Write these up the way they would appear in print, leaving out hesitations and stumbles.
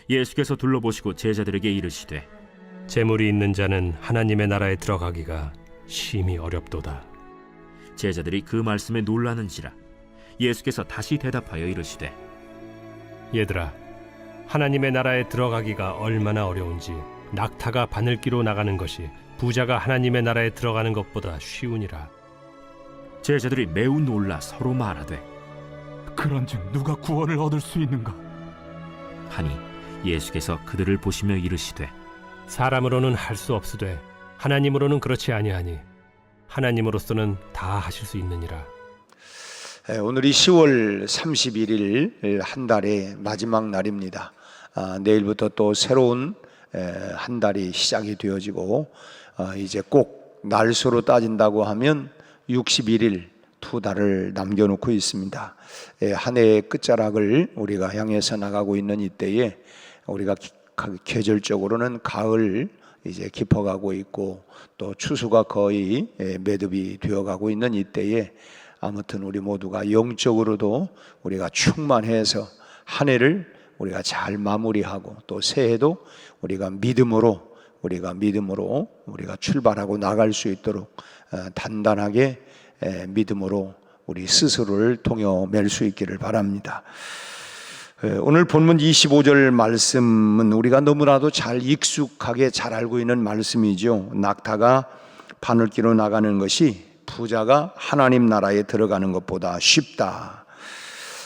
예수께서 둘러보시고 제자들에게 이르시되 재물이 있는 자는 하나님의 나라에 들어가기가 심히 어렵도다. 제자들이 그 말씀에 놀라는지라. 예수께서 다시 대답하여 이르시되 얘들아, 하나님의 나라에 들어가기가 얼마나 어려운지 낙타가 바늘기로 나가는 것이 부자가 하나님의 나라에 들어가는 것보다 쉬우니라. 제자들이 매우 놀라 서로 말하되 그런즉 누가 구원을 얻을 수 있는가? 하니 예수께서 그들을 보시며 이르시되 사람으로는 할 수 없으되 하나님으로는 그렇지 아니하니 하나님으로서는 다 하실 수 있느니라. 오늘이 10월 31일 한 달의 마지막 날입니다. 내일부터 또 새로운 한 달이 시작이 되어지고 이제 꼭 날수로 따진다고 하면 61일 두 달을 남겨놓고 있습니다. 한 해의 끝자락을 우리가 향해서 나가고 있는 이때에 우리가 계절적으로는 가을 이제 깊어가고 있고 또 추수가 거의 매듭이 되어가고 있는 이때에 아무튼 우리 모두가 영적으로도 우리가 충만해서 한 해를 우리가 잘 마무리하고 또 새해도 우리가 믿음으로 우리가 출발하고 나갈 수 있도록 단단하게 믿음으로 우리 스스로를 동여맬 수 있기를 바랍니다. 오늘 본문 25절 말씀은 우리가 너무나도 잘 익숙하게 잘 알고 있는 말씀이죠. 낙타가 바늘기로 나가는 것이 부자가 하나님 나라에 들어가는 것보다 쉽다.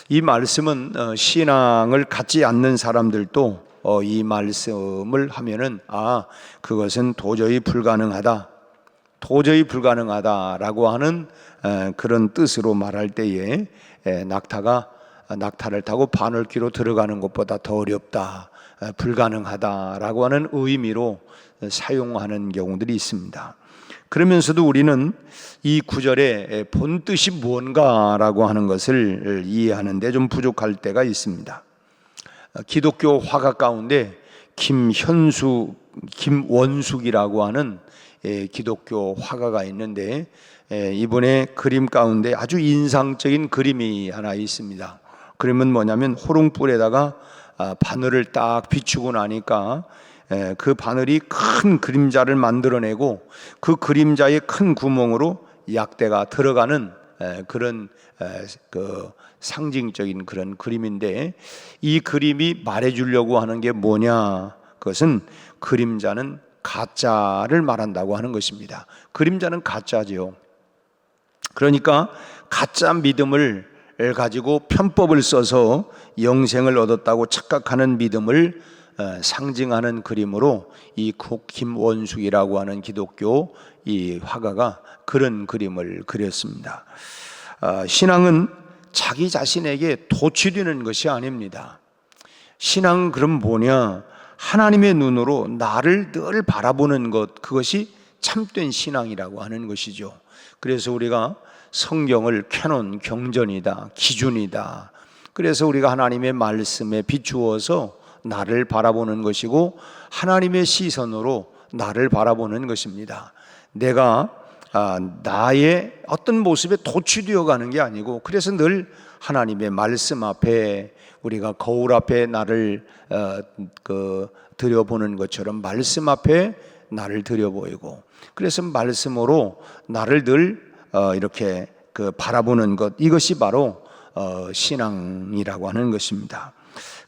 이 말씀은 신앙을 갖지 않는 사람들도 이 말씀을 하면은 그것은 도저히 불가능하다라고 하는 그런 뜻으로 말할 때에 낙타를 타고 바늘기로 들어가는 것보다 더 어렵다, 불가능하다라고 하는 의미로 사용하는 경우들이 있습니다. 그러면서도 우리는 이 구절의 본뜻이 무언가라고 하는 것을 이해하는데 좀 부족할 때가 있습니다. 기독교 화가 가운데 김원숙이라고 하는 기독교 화가가 있는데 이번에 그림 가운데 아주 인상적인 그림이 하나 있습니다. 그림은 뭐냐면 호롱불에다가 바늘을 딱 비추고 나니까 그 바늘이 큰 그림자를 만들어내고 그 그림자의 큰 구멍으로 약대가 들어가는 그런 그 상징적인 그런 그림인데, 이 그림이 말해주려고 하는 게 뭐냐? 그것은 그림자는 가짜를 말한다고 하는 것입니다. 그림자는 가짜죠. 그러니까 가짜 믿음을 가지고 편법을 써서 영생을 얻었다고 착각하는 믿음을 상징하는 그림으로 이 김원숙이라고 하는 기독교 이 화가가 그런 그림을 그렸습니다. 신앙은 자기 자신에게 도취되는 것이 아닙니다. 신앙은 그럼 뭐냐? 하나님의 눈으로 나를 늘 바라보는 것, 그것이 참된 신앙이라고 하는 것이죠. 그래서 우리가 성경을 캐논, 경전이다, 기준이다. 그래서 우리가 하나님의 말씀에 비추어서 나를 바라보는 것이고 하나님의 시선으로 나를 바라보는 것입니다. 내가 나의 어떤 모습에 도취되어 가는 게 아니고, 그래서 늘 하나님의 말씀 앞에 우리가 거울 앞에 나를 들여보는 것처럼 말씀 앞에 나를 들여보이고, 그래서 말씀으로 나를 늘 이렇게 바라보는 것, 이것이 바로 신앙이라고 하는 것입니다.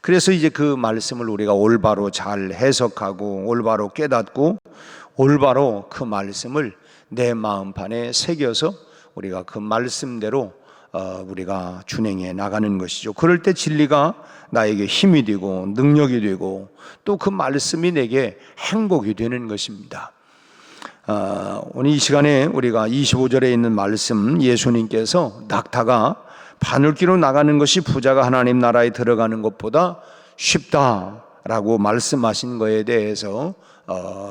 그래서 이제 그 말씀을 우리가 올바로 잘 해석하고 올바로 깨닫고 올바로 그 말씀을 내 마음판에 새겨서 우리가 그 말씀대로 우리가 준행해 나가는 것이죠. 그럴 때 진리가 나에게 힘이 되고 능력이 되고 또 그 말씀이 내게 행복이 되는 것입니다. 오늘 이 시간에 우리가 25절에 있는 말씀, 예수님께서 낙타가 바늘기로 나가는 것이 부자가 하나님 나라에 들어가는 것보다 쉽다라고 말씀하신 것에 대해서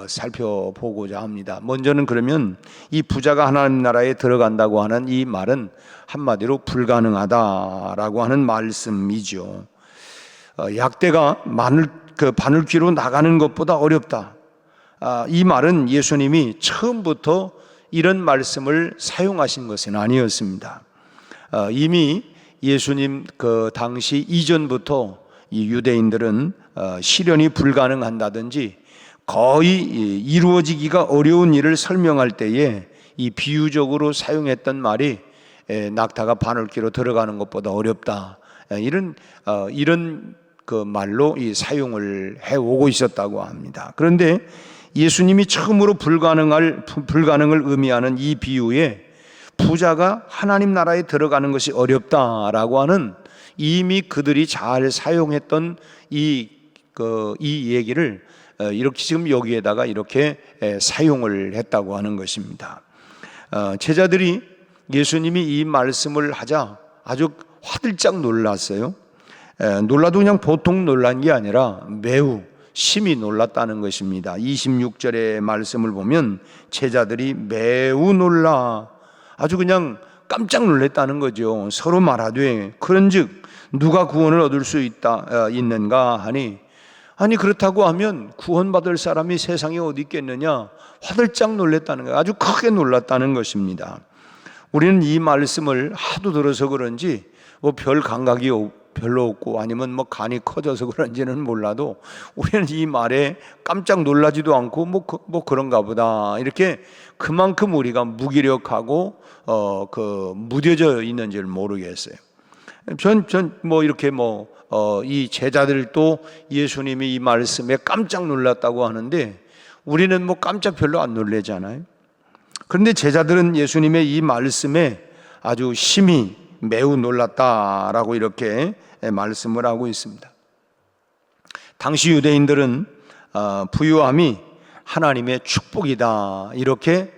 살펴보고자 합니다. 먼저는 그러면 이 부자가 하나님 나라에 들어간다고 하는 이 말은 한마디로 불가능하다라고 하는 말씀이죠. 약대가 바늘기로 나가는 것보다 어렵다. 이 말은 예수님이 처음부터 이런 말씀을 사용하신 것은 아니었습니다. 이미 예수님 그 당시 이전부터 이 유대인들은 실현이 불가능한다든지 거의 이루어지기가 어려운 일을 설명할 때에 이 비유적으로 사용했던 말이 낙타가 바늘귀로 들어가는 것보다 어렵다, 이런 그 말로 이 사용을 해오고 있었다고 합니다. 그런데 예수님이 처음으로 불가능을 의미하는 이 비유에 부자가 하나님 나라에 들어가는 것이 어렵다라고 하는 이미 그들이 잘 사용했던 이 얘기를 이렇게 지금 여기에다가 이렇게 사용을 했다고 하는 것입니다. 제자들이 예수님이 이 말씀을 하자 아주 화들짝 놀랐어요. 놀라도 그냥 보통 놀란 게 아니라 매우 심히 놀랐다는 것입니다. 26절의 말씀을 보면 제자들이 매우 놀라 아주 그냥 깜짝 놀랐다는 거죠. 서로 말하되 그런즉 누가 구원을 얻을 수 있는가 하니, 아니 그렇다고 하면 구원받을 사람이 세상에 어디 있겠느냐, 화들짝 놀랐다는 거예요. 아주 크게 놀랐다는 것입니다. 우리는 이 말씀을 하도 들어서 그런지 뭐 별 감각이 별로 없고 아니면 뭐 간이 커져서 그런지는 몰라도 우리는 이 말에 깜짝 놀라지도 않고 뭐 그런가 보다, 이렇게 그만큼 우리가 무기력하고 무뎌져 있는지를 모르겠어요. 전 뭐 이렇게 이 제자들도 예수님이 이 말씀에 깜짝 놀랐다고 하는데 우리는 뭐 깜짝 별로 안 놀라잖아요. 그런데 제자들은 예수님의 이 말씀에 아주 심히 매우 놀랐다라고 이렇게 말씀을 하고 있습니다. 당시 유대인들은 부유함이 하나님의 축복이다, 이렇게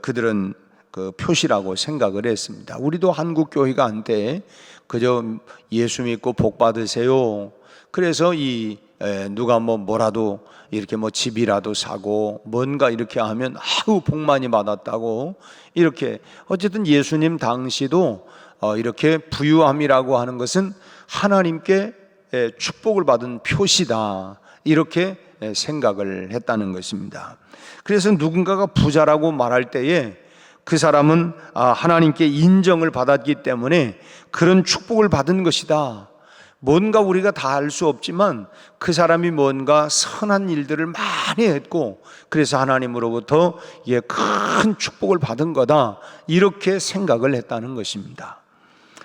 그들은 그 표시라고 생각을 했습니다. 우리도 한국 교회가 한때 그저 예수 믿고 복 받으세요, 그래서 누가 뭐라도 이렇게 집이라도 사고 뭔가 이렇게 하면 아우 복 많이 받았다고, 이렇게 어쨌든 예수님 당시도 이렇게 부유함이라고 하는 것은 하나님께 축복을 받은 표시다, 이렇게 생각을 했다는 것입니다. 그래서 누군가가 부자라고 말할 때에 그 사람은 하나님께 인정을 받았기 때문에 그런 축복을 받은 것이다. 뭔가 우리가 다 알 수 없지만 그 사람이 뭔가 선한 일들을 많이 했고 그래서 하나님으로부터 큰 축복을 받은 거다, 이렇게 생각을 했다는 것입니다.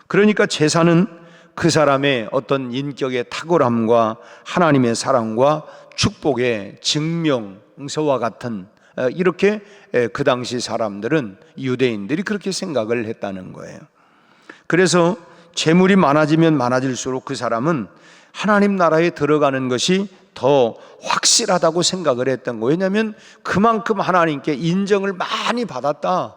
그러니까 제사는 그 사람의 어떤 인격의 탁월함과 하나님의 사랑과 축복의 증명서와 같은, 이렇게 그 당시 사람들은, 유대인들이 그렇게 생각을 했다는 거예요. 그래서 재물이 많아지면 많아질수록 그 사람은 하나님 나라에 들어가는 것이 더 확실하다고 생각을 했던 거예요. 왜냐하면 그만큼 하나님께 인정을 많이 받았다.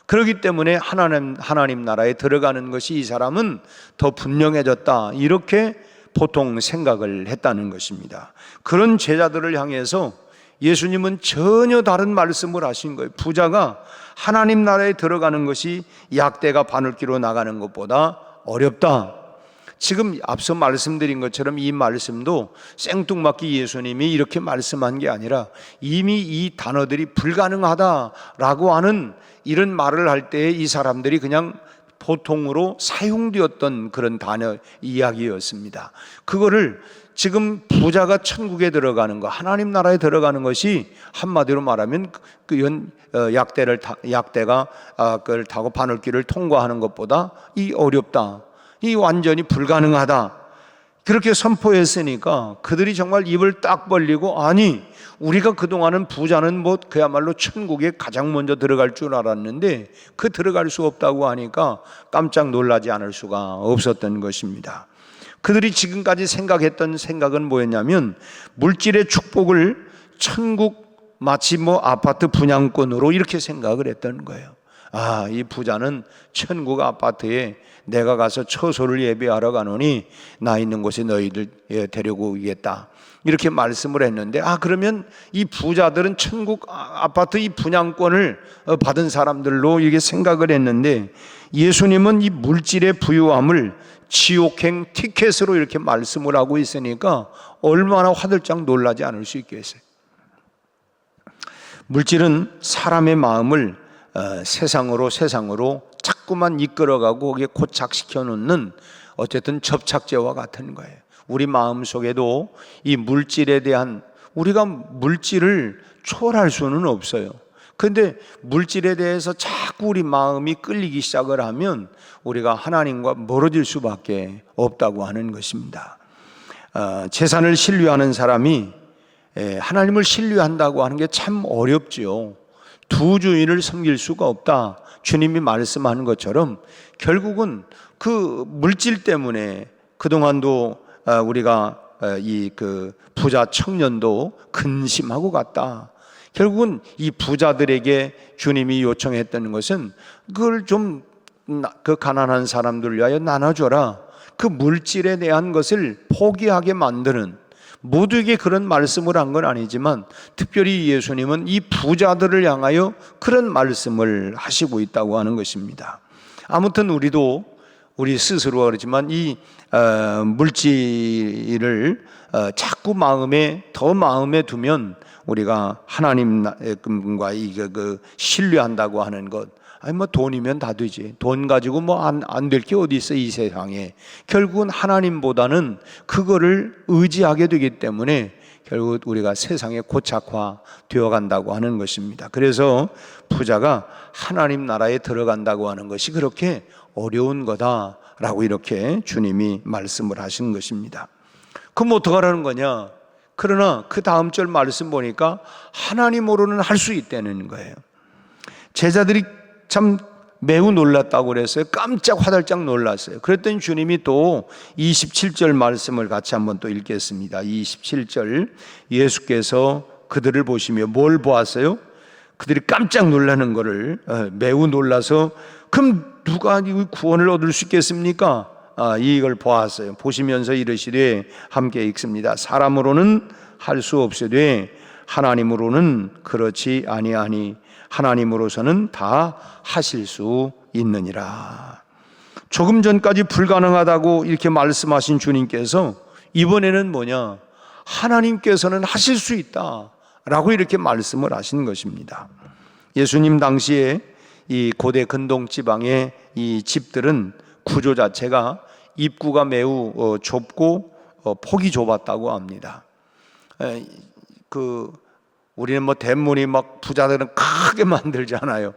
그렇기 때문에 하나님 나라에 들어가는 것이 이 사람은 더 분명해졌다, 이렇게 보통 생각을 했다는 것입니다. 그런 제자들을 향해서 예수님은 전혀 다른 말씀을 하신 거예요. 부자가 하나님 나라에 들어가는 것이 약대가 바늘귀로 나가는 것보다 어렵다. 지금 앞서 말씀드린 것처럼 이 말씀도 생뚱맞게 예수님이 이렇게 말씀한 게 아니라 이미 이 단어들이 불가능하다라고 하는 이런 말을 할 때 이 사람들이 그냥 보통으로 사용되었던 그런 단어 이야기였습니다. 그거를 지금 부자가 천국에 들어가는 거, 하나님 나라에 들어가는 것이 한마디로 말하면 약대가 그걸 타고 바늘길을 통과하는 것보다 이 어렵다, 이 완전히 불가능하다, 그렇게 선포했으니까 그들이 정말 입을 딱 벌리고, 아니 우리가 그동안은 부자는 그야말로 천국에 가장 먼저 들어갈 줄 알았는데 그 들어갈 수 없다고 하니까 깜짝 놀라지 않을 수가 없었던 것입니다. 그들이 지금까지 생각했던 생각은 뭐였냐면 물질의 축복을 천국 마치 아파트 분양권으로 이렇게 생각을 했던 거예요. 이 부자는 천국 아파트에 내가 가서 처소를 예배하러 가노니 나 있는 곳에 너희들 데리고 오겠다, 이렇게 말씀을 했는데, 그러면 이 부자들은 천국 아파트 이 분양권을 받은 사람들로 이렇게 생각을 했는데, 예수님은 이 물질의 부유함을 지옥행 티켓으로 이렇게 말씀을 하고 있으니까 얼마나 화들짝 놀라지 않을 수 있겠어요. 물질은 사람의 마음을 세상으로 자꾸만 이끌어가고 거기에 고착시켜 놓는 어쨌든 접착제와 같은 거예요. 우리 마음 속에도 이 물질에 대한, 우리가 물질을 초월할 수는 없어요. 그런데 물질에 대해서 자꾸 우리 마음이 끌리기 시작을 하면 우리가 하나님과 멀어질 수밖에 없다고 하는 것입니다. 재산을 신뢰하는 사람이 하나님을 신뢰한다고 하는 게 참 어렵지요. 두 주인을 섬길 수가 없다, 주님이 말씀하는 것처럼 결국은 그 물질 때문에 그동안도 우리가 이 그 부자 청년도 근심하고 갔다. 결국은 이 부자들에게 주님이 요청했던 것은 그걸 좀 그 가난한 사람들 위하여 나눠줘라. 그 물질에 대한 것을 포기하게 만드는, 모두에게 그런 말씀을 한 건 아니지만 특별히 예수님은 이 부자들을 향하여 그런 말씀을 하시고 있다고 하는 것입니다. 아무튼 우리도 우리 스스로 그렇지만 이 물질을 자꾸 마음에 두면 우리가 하나님과 그 신뢰한다고 하는 것, 아니 뭐 돈이면 다 되지, 돈 가지고 뭐 안 될 게 어디 있어 이 세상에. 결국은 하나님보다는 그거를 의지하게 되기 때문에 결국 우리가 세상에 고착화 되어 간다고 하는 것입니다. 그래서 부자가 하나님 나라에 들어간다고 하는 것이 그렇게 어려운 거다라고 이렇게 주님이 말씀을 하신 것입니다. 그럼 어떡하라는 거냐? 그러나 그 다음 절 말씀 보니까 하나님으로는 할 수 있다는 거예요. 제자들이 참 매우 놀랐다고 그랬어요. 깜짝 화들짝 놀랐어요. 그랬더니 주님이 또 27절 말씀을 같이 한번 또 읽겠습니다. 27절, 예수께서 그들을 보시며 뭘 보았어요? 그들이 깜짝 놀라는 것을, 매우 놀라서 그럼 누가 구원을 얻을 수 있겠습니까? 이걸 보았어요. 보시면서 이르시되, 함께 읽습니다. 사람으로는 할 수 없으되 하나님으로는 그렇지 아니하니 하나님으로서는 다 하실 수 있느니라. 조금 전까지 불가능하다고 이렇게 말씀하신 주님께서 이번에는 뭐냐? 하나님께서는 하실 수 있다라고 이렇게 말씀을 하신 것입니다. 예수님 당시에 이 고대 근동 지방의 이 집들은 구조 자체가 입구가 매우 좁고 폭이 좁았다고 합니다. 우리는 뭐 대문이 막 부자들은 크게 만들잖아요.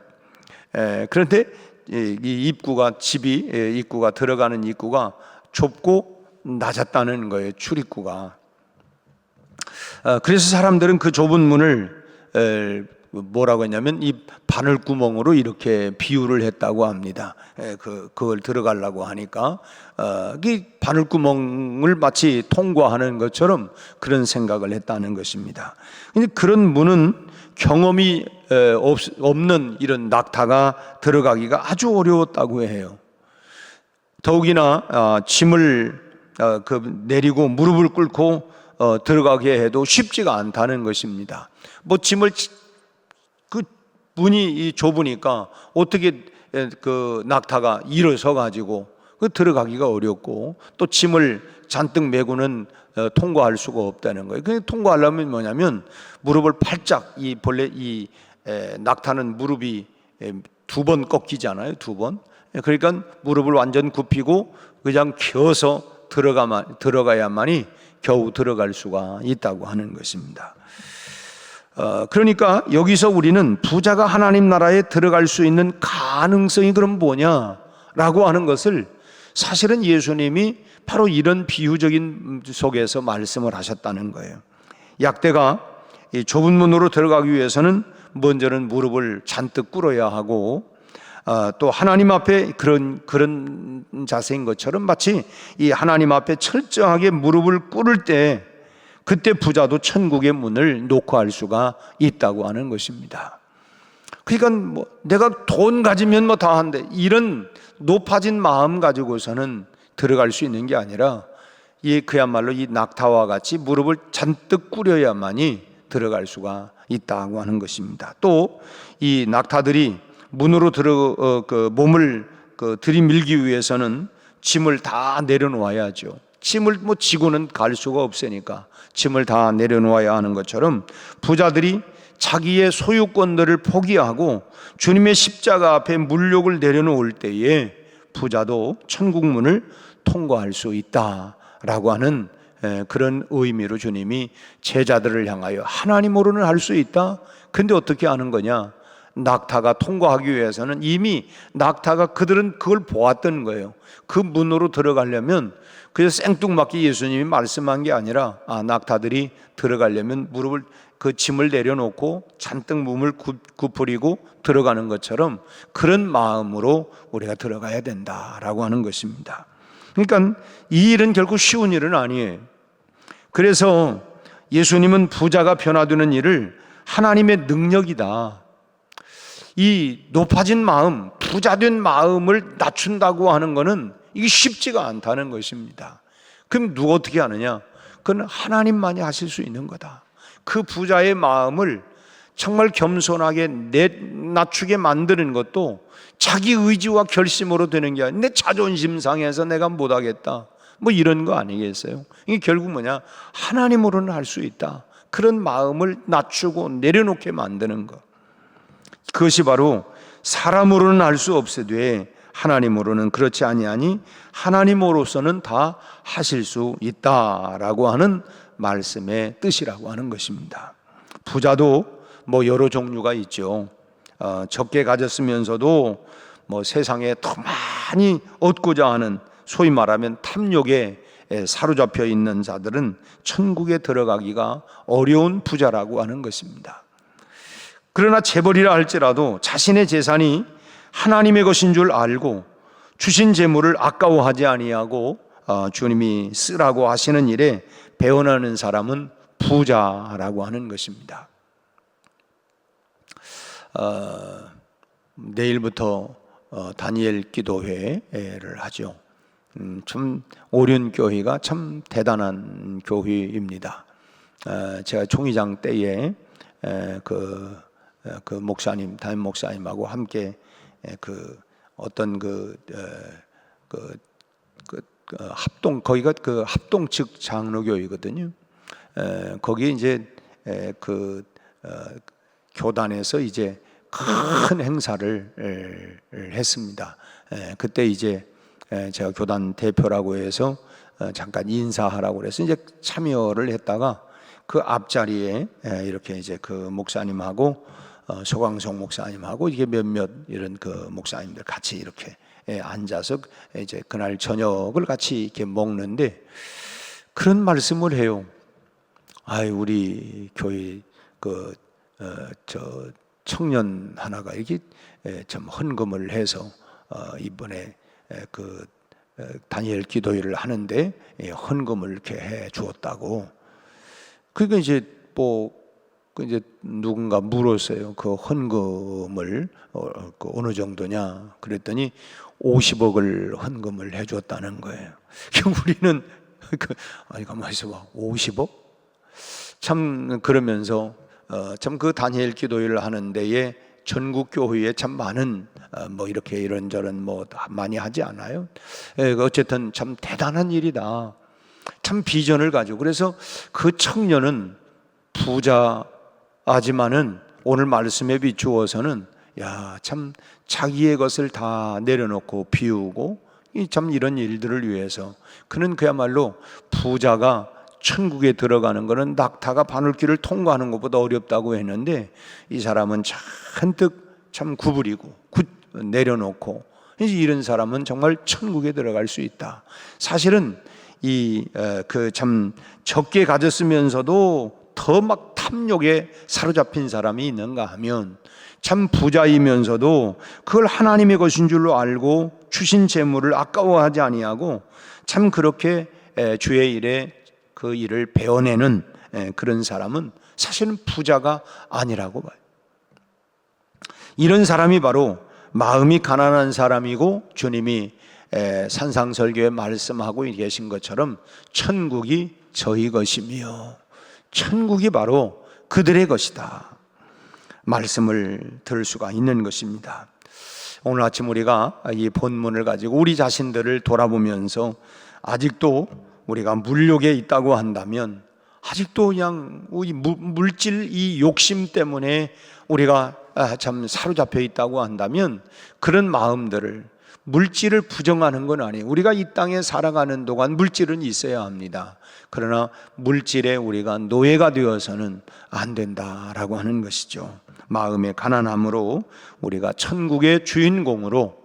그런데 이 입구가, 입구가 들어가는 입구가 좁고 낮았다는 거예요. 출입구가. 그래서 사람들은 그 좁은 문을 뭐라고 했냐면 이 바늘구멍으로 이렇게 비유를 했다고 합니다. 그걸 들어가려고 하니까 이 바늘구멍을 마치 통과하는 것처럼 그런 생각을 했다는 것입니다. 근데 그런 문은 경험이 없는 이런 낙타가 들어가기가 아주 어려웠다고 해요. 더욱이나 짐을 내리고 무릎을 꿇고 들어가게 해도 쉽지가 않다는 것입니다. 뭐 짐을, 그 문이 좁으니까 어떻게 그 낙타가 일어서 가지고 들어가기가 어렵고, 또 짐을 잔뜩 메고는 통과할 수가 없다는 거예요. 그냥 통과하려면 뭐냐면 무릎을 팔짝, 본래 낙타는 무릎이 두 번 꺾이잖아요. 두 번. 그러니까 무릎을 완전 굽히고 그냥 켜서 들어가야만이 겨우 들어갈 수가 있다고 하는 것입니다. 그러니까 여기서 우리는 부자가 하나님 나라에 들어갈 수 있는 가능성이 그럼 뭐냐라고 하는 것을 사실은 예수님이 바로 이런 비유적인 속에서 말씀을 하셨다는 거예요. 약대가 이 좁은 문으로 들어가기 위해서는 먼저는 무릎을 잔뜩 꿇어야 하고, 또 하나님 앞에 그런 자세인 것처럼 마치 이 하나님 앞에 철저하게 무릎을 꿇을 때 그때 부자도 천국의 문을 녹화할 수가 있다고 하는 것입니다. 그러니까 뭐 내가 돈 가지면 뭐 다 한데, 이런 높아진 마음 가지고서는 들어갈 수 있는 게 아니라 그야말로 이 낙타와 같이 무릎을 잔뜩 꿇어야만이 들어갈 수가 있다고 하는 것입니다. 또 이 낙타들이 문으로 몸을 들이밀기 위해서는 짐을 다 내려놓아야죠. 짐을 뭐 지고는 갈 수가 없으니까 짐을 다 내려놓아야 하는 것처럼 부자들이 자기의 소유권들을 포기하고 주님의 십자가 앞에 물욕을 내려놓을 때에 부자도 천국 문을 통과할 수 있다라고 하는 그런 의미로 주님이 제자들을 향하여 하나님으로는 할 수 있다. 근데 어떻게 하는 거냐? 낙타가 통과하기 위해서는 이미 낙타가 그들은 그걸 보았던 거예요. 그 문으로 들어가려면 그래서 생뚱맞게 예수님이 말씀한 게 아니라 낙타들이 들어가려면 무릎을 그 짐을 내려놓고 잔뜩 몸을 구부리고 들어가는 것처럼 그런 마음으로 우리가 들어가야 된다라고 하는 것입니다. 그러니까 이 일은 결국 쉬운 일은 아니에요. 그래서 예수님은 부자가 변화되는 일을 하나님의 능력이다. 이 높아진 마음, 부자된 마음을 낮춘다고 하는 것은 이게 쉽지가 않다는 것입니다. 그럼 누가 어떻게 하느냐? 그건 하나님만이 하실 수 있는 거다. 그 부자의 마음을 정말 겸손하게 낮추게 만드는 것도 자기 의지와 결심으로 되는 게 아니라 내 자존심 상해서 내가 못하겠다 뭐 이런 거 아니겠어요? 이게 결국 뭐냐? 하나님으로는 할 수 있다. 그런 마음을 낮추고 내려놓게 만드는 것. 그것이 바로 사람으로는 할 수 없으되 하나님으로는 그렇지 아니하니 하나님으로서는 다 하실 수 있다라고 하는 말씀의 뜻이라고 하는 것입니다. 부자도 뭐 여러 종류가 있죠. 적게 가졌으면서도 뭐 세상에 더 많이 얻고자 하는 소위 말하면 탐욕에 사로잡혀 있는 자들은 천국에 들어가기가 어려운 부자라고 하는 것입니다. 그러나 재벌이라 할지라도 자신의 재산이 하나님의 것인 줄 알고 주신 재물을 아까워하지 아니하고 주님이 쓰라고 하시는 일에 배원하는 사람은 부자라고 하는 것입니다. 내일부터 다니엘 기도회를 하죠. 참 오륜교회가 참 대단한 교회입니다. 제가 총회장 때에 그 목사님, 담임 목사님하고 함께 어떤 합동, 거기가 그 합동 측 장로교회거든요. 거기에 이제 교단에서 이제 큰 행사를 했습니다. 그때 이제 제가 교단 대표라고 해서 잠깐 인사하라고 그래서 이제 참여를 했다가 그 앞자리에 이렇게 이제 그 목사님하고 소광성 목사님하고 이게 몇몇 이런 그 목사님들 같이 이렇게 앉아서 이제 그날 저녁을 같이 이렇게 먹는데 그런 말씀을 해요. 우리 교회 저 청년 하나가 이렇게 좀 헌금을 해서 이번에 그 다니엘 기도회를 하는데 헌금을 이렇게 해 주었다고. 그러니까 이제 이제 누군가 물었어요. 그 헌금을 어느 정도냐? 그랬더니 50억을 헌금을 해 줬다는 거예요. 우리는 아니 가만히 있어봐. 50억? 참 그러면서 참 그 다니엘 기도회를 하는 데에 전국 교회에 참 많은 뭐 이렇게 이런저런 뭐 많이 하지 않아요? 어쨌든 참 대단한 일이다. 참 비전을 가지고 그래서 그 청년은 부자하지만은 오늘 말씀에 비추어서는 참 자기의 것을 다 내려놓고 비우고 참 이런 일들을 위해서 그는 그야말로 부자가 천국에 들어가는 것은 낙타가 바늘길을 통과하는 것보다 어렵다고 했는데 이 사람은 잔뜩 참 구부리고 내려놓고 이런 사람은 정말 천국에 들어갈 수 있다. 사실은 참 적게 가졌으면서도 더 막 탐욕에 사로잡힌 사람이 있는가 하면 참 부자이면서도 그걸 하나님의 것인 줄로 알고 주신 재물을 아까워하지 아니하고 참 그렇게 주의 일에 그 일을 베어내는 그런 사람은 사실은 부자가 아니라고 봐요. 이런 사람이 바로 마음이 가난한 사람이고 주님이 산상설교에 말씀하고 계신 것처럼 천국이 저희 것이며 천국이 바로 그들의 것이다 말씀을 들을 수가 있는 것입니다. 오늘 아침 우리가 이 본문을 가지고 우리 자신들을 돌아보면서 아직도 우리가 물욕에 있다고 한다면 아직도 그냥 우리 물질 이 욕심 때문에 우리가 참 사로잡혀 있다고 한다면 그런 마음들을 물질을 부정하는 건 아니에요. 우리가 이 땅에 살아가는 동안 물질은 있어야 합니다. 그러나 물질에 우리가 노예가 되어서는 안 된다라고 하는 것이죠. 마음의 가난함으로 우리가 천국의 주인공으로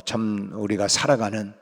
참 우리가 살아가는,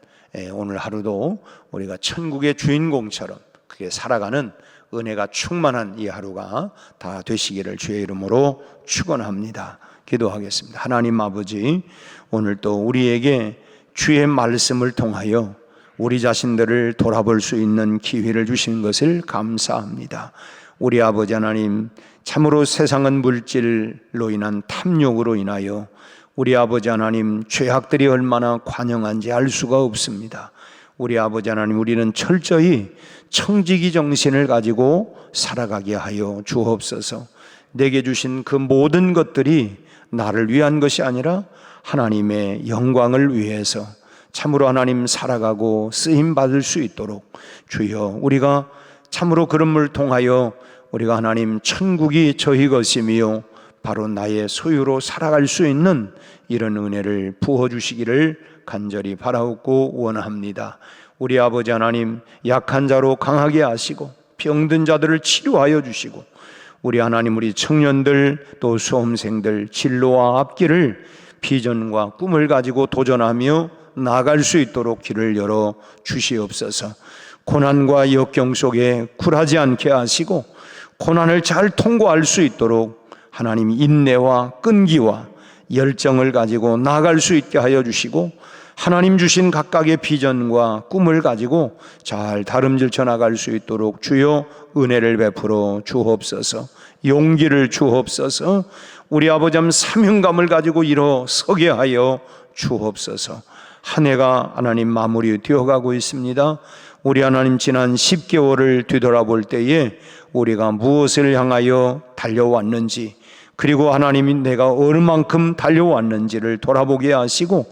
오늘 하루도 우리가 천국의 주인공처럼 그게 살아가는 은혜가 충만한 이 하루가 다 되시기를 주의 이름으로 축원합니다. 기도하겠습니다. 하나님 아버지, 오늘 또 우리에게 주의 말씀을 통하여 우리 자신들을 돌아볼 수 있는 기회를 주신 것을 감사합니다. 우리 아버지 하나님, 참으로 세상은 물질로 인한 탐욕으로 인하여 우리 아버지 하나님 죄악들이 얼마나 관영한지 알 수가 없습니다. 우리 아버지 하나님, 우리는 철저히 청지기 정신을 가지고 살아가게 하여 주옵소서. 내게 주신 그 모든 것들이 나를 위한 것이 아니라 하나님의 영광을 위해서 참으로 하나님 살아가고 쓰임 받을 수 있도록 주여, 우리가 참으로 그름을 통하여 우리가 하나님 천국이 저희 것이며 바로 나의 소유로 살아갈 수 있는 이런 은혜를 부어주시기를 간절히 바라옵고 원합니다. 우리 아버지 하나님, 약한 자로 강하게 하시고 병든 자들을 치료하여 주시고 우리 하나님, 우리 청년들 또 수험생들 진로와 앞길을 비전과 꿈을 가지고 도전하며 나아갈 수 있도록 길을 열어 주시옵소서. 고난과 역경 속에 굴하지 않게 하시고 고난을 잘 통과할 수 있도록 하나님 인내와 끈기와 열정을 가지고 나아갈 수 있게 하여 주시고 하나님 주신 각각의 비전과 꿈을 가지고 잘 다름질쳐 나갈 수 있도록 주여 은혜를 베풀어 주옵소서. 용기를 주옵소서. 우리 아버지 사명감을 가지고 일어서게 하여 주옵소서. 한 해가 하나님 마무리 되어가고 있습니다. 우리 하나님 지난 10개월을 뒤돌아볼 때에 우리가 무엇을 향하여 달려왔는지, 그리고 하나님이 내가 얼만큼 달려왔는지를 돌아보게 하시고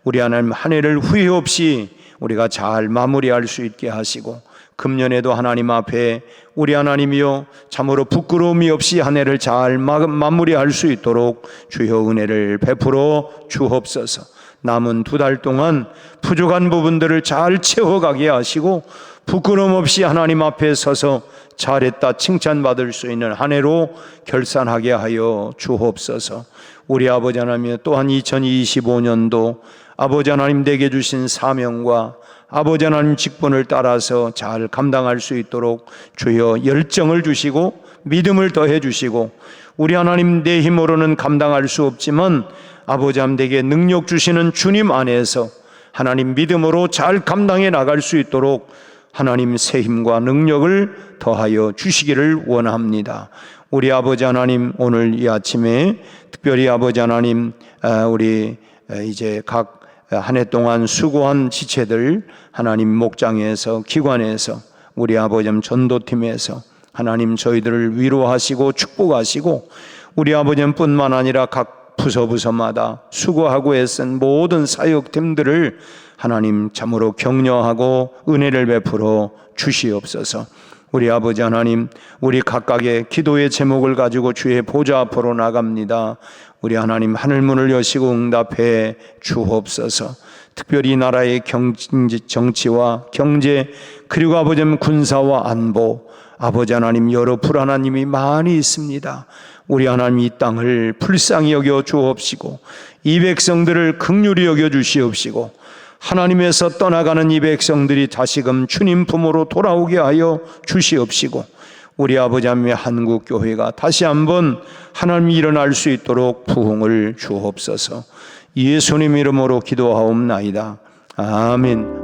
우리 하나님 한 해를 후회 없이 우리가 잘 마무리할 수 있게 하시고 금년에도 하나님 앞에 우리 하나님이여 참으로 부끄러움이 없이 한 해를 잘 마무리할 수 있도록 주여 은혜를 베풀어 주옵소서. 남은 2달 동안 부족한 부분들을 잘 채워가게 하시고 부끄러움 없이 하나님 앞에 서서 잘했다 칭찬받을 수 있는 한 해로 결산하게 하여 주옵소서. 우리 아버지 하나님, 또한 2025년도 아버지 하나님 내게 주신 사명과 아버지 하나님 직분을 따라서 잘 감당할 수 있도록 주여 열정을 주시고 믿음을 더해 주시고, 우리 하나님 내 힘으로는 감당할 수 없지만 아버지 하나님 내게 능력 주시는 주님 안에서 하나님 믿음으로 잘 감당해 나갈 수 있도록 하나님 새 힘과 능력을 더하여 주시기를 원합니다. 우리 아버지 하나님, 오늘 이 아침에 특별히 아버지 하나님, 우리 이제 각 한 해 동안 수고한 지체들 하나님 목장에서, 기관에서, 우리 아버지 전도팀에서 하나님 저희들을 위로하시고 축복하시고, 우리 아버지뿐만 아니라 각 부서마다 수고하고 애쓴 모든 사역팀들을 하나님 참으로 격려하고 은혜를 베풀어 주시옵소서. 우리 아버지 하나님, 우리 각각의 기도의 제목을 가지고 주의 보좌 앞으로 나갑니다. 우리 하나님 하늘문을 여시고 응답해 주옵소서. 특별히 나라의 정치와 경제, 그리고 아버지 군사와 안보, 아버지 하나님 여러 불안한 힘이 많이 있습니다. 우리 하나님 이 땅을 불쌍히 여겨 주옵시고 이 백성들을 긍휼히 여겨 주시옵시고 하나님에서 떠나가는 이 백성들이 다시금 주님 품으로 돌아오게 하여 주시옵시고 우리 아버지 하나님의 한국교회가 다시 한번 하나님이 일어날 수 있도록 부흥을 주옵소서. 예수님 이름으로 기도하옵나이다. 아멘.